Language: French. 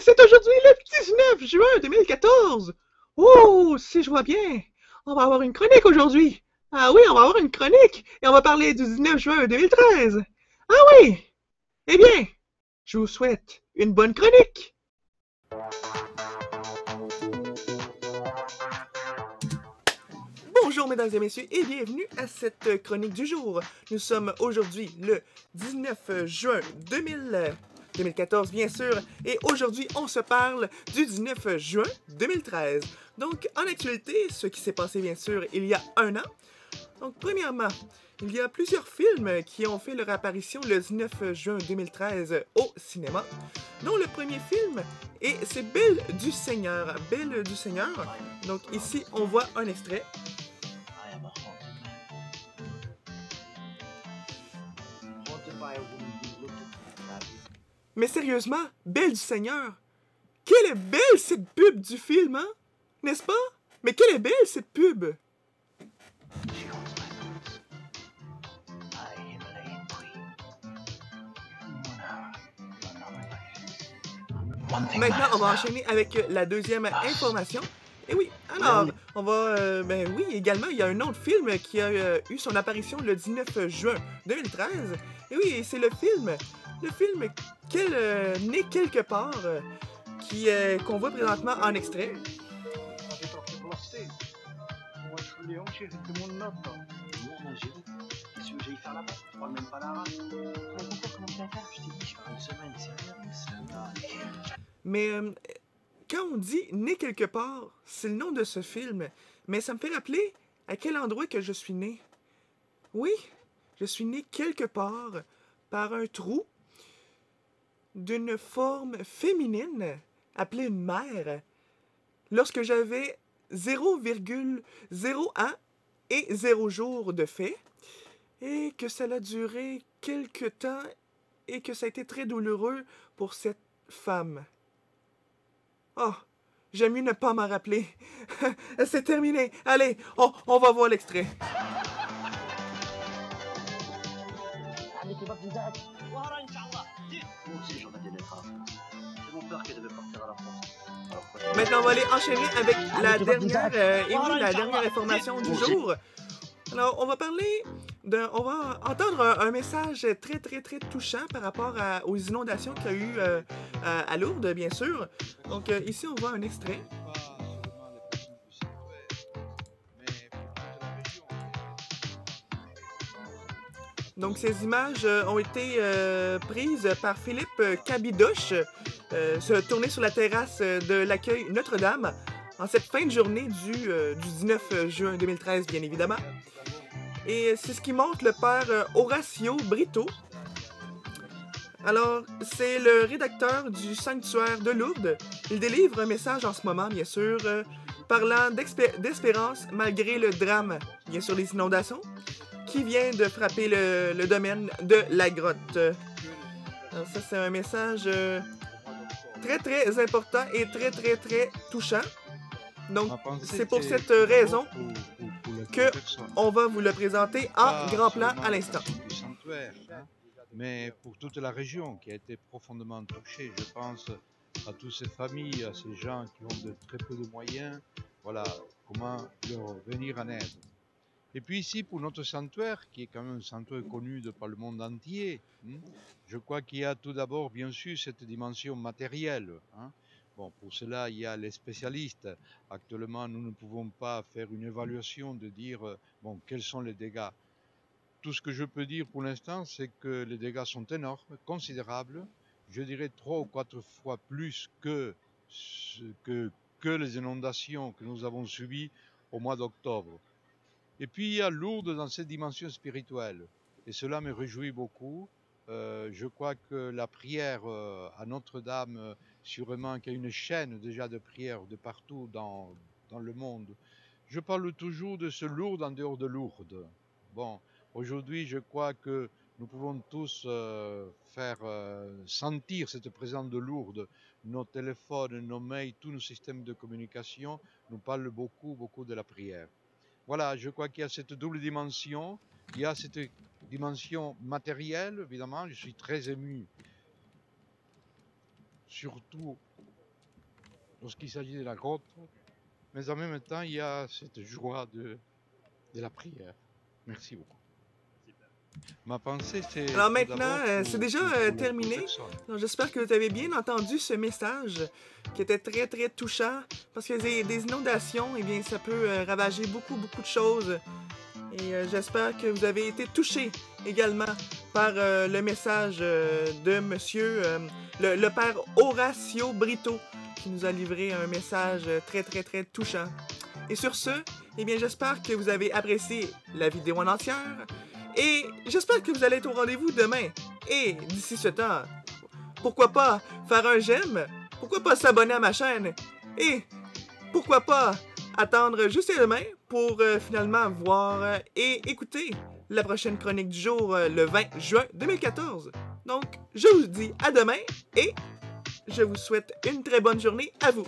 c'est aujourd'hui le 19 juin 2014. Oh, si je vois bien, on va avoir une chronique aujourd'hui. Ah oui, on va avoir une chronique et on va parler du 19 juin 2013. Ah oui, eh bien, je vous souhaite une bonne chronique. Bonjour mesdames et messieurs et bienvenue à cette chronique du jour. Nous sommes aujourd'hui le 19 juin 2014 bien sûr, et aujourd'hui on se parle du 19 juin 2013. Donc en actualité, ce qui s'est passé bien sûr il y a un an. Donc premièrement, il y a plusieurs films qui ont fait leur apparition le 19 juin 2013 au cinéma, dont le premier film c'est Belle du Seigneur. Belle du Seigneur. Donc ici on voit un extrait. Mais sérieusement, Belle du Seigneur, quelle est belle cette pub du film, hein? N'est-ce pas? Mais quelle est belle cette pub! Maintenant, on va enchaîner avec la deuxième information. Et oui, alors, on va... ben oui, également, il y a un autre film qui a eu son apparition le 19 juin 2013. Et oui, c'est le film Qu'elle naît quelque part, qu'on voit présentement en extrait. Mais quand on dit né quelque part, c'est le nom de ce film. Mais ça me fait rappeler à quel endroit que je suis né. Oui, je suis né quelque part par un trou d'une forme féminine appelée une mère lorsque j'avais 0,01 et 0 jours de fait et que ça a duré quelque temps et que ça a été très douloureux pour cette femme. Oh, j'aime mieux ne pas m'en rappeler. C'est terminé. Allez, on va voir l'extrait. Maintenant, on va aller enchaîner avec la dernière information du jour. Alors, on va entendre un message très, très, très touchant par rapport aux inondations qu'il y a eu à Lourdes, bien sûr. Donc, ici, on voit un extrait. Donc, ces images ont été prises par Philippe Cabidoche, tournées sur la terrasse de l'accueil Notre-Dame en cette fin de journée du 19 juin 2013, bien évidemment. Et c'est ce qui montre le père Horacio Brito. Alors, c'est le rédacteur du sanctuaire de Lourdes. Il délivre un message en ce moment, bien sûr, parlant d'espérance malgré le drame, bien sûr, les inondations, qui vient de frapper le domaine de la grotte. Alors ça, c'est un message très, très important et très, très, très touchant. Donc, c'est pour cette raison qu'on va vous le présenter en grand plan à l'instant. Mais pour toute la région qui a été profondément touchée, je pense à toutes ces familles, à ces gens qui ont de très peu de moyens, voilà, comment leur venir en aide. Et puis ici, pour notre sanctuaire, qui est quand même un sanctuaire connu par le monde entier, je crois qu'il y a tout d'abord, bien sûr, cette dimension matérielle. Bon, pour cela, il y a les spécialistes. Actuellement, nous ne pouvons pas faire une évaluation de dire, bon, quels sont les dégâts. Tout ce que je peux dire pour l'instant, c'est que les dégâts sont énormes, considérables. Je dirais 3 ou 4 fois plus que les inondations que nous avons subies au mois d'octobre. Et puis il y a Lourdes dans cette dimension spirituelle. Et cela me réjouit beaucoup. Je crois que la prière à Notre-Dame, sûrement qu'il y a une chaîne déjà de prières de partout dans le monde. Je parle toujours de ce Lourdes en dehors de Lourdes. Bon, aujourd'hui, je crois que nous pouvons tous faire sentir cette présence de Lourdes. Nos téléphones, nos mails, tous nos systèmes de communication nous parlent beaucoup, beaucoup de la prière. Voilà, je crois qu'il y a cette double dimension. Il y a cette dimension matérielle, évidemment. Je suis très ému, surtout lorsqu'il s'agit de la grotte, mais en même temps, il y a cette joie de la prière. Merci beaucoup. Ma pensée, c'est Alors tout maintenant, d'abord c'est déjà pour terminé. personnes. Donc, j'espère que vous avez bien entendu ce message qui était très très touchant parce que des inondations, eh bien, ça peut ravager beaucoup de choses. Et j'espère que vous avez été touchés également par le message de monsieur, le père Horacio Brito, qui nous a livré un message très touchant. Et sur ce, eh bien, j'espère que vous avez apprécié la vidéo en entière. Et j'espère que vous allez être au rendez-vous demain. Et d'ici ce temps, pourquoi pas faire un j'aime? Pourquoi pas s'abonner à ma chaîne? Et pourquoi pas attendre juste demain pour finalement voir et écouter la prochaine chronique du jour le 20 juin 2014. Donc, je vous dis à demain et je vous souhaite une très bonne journée à vous.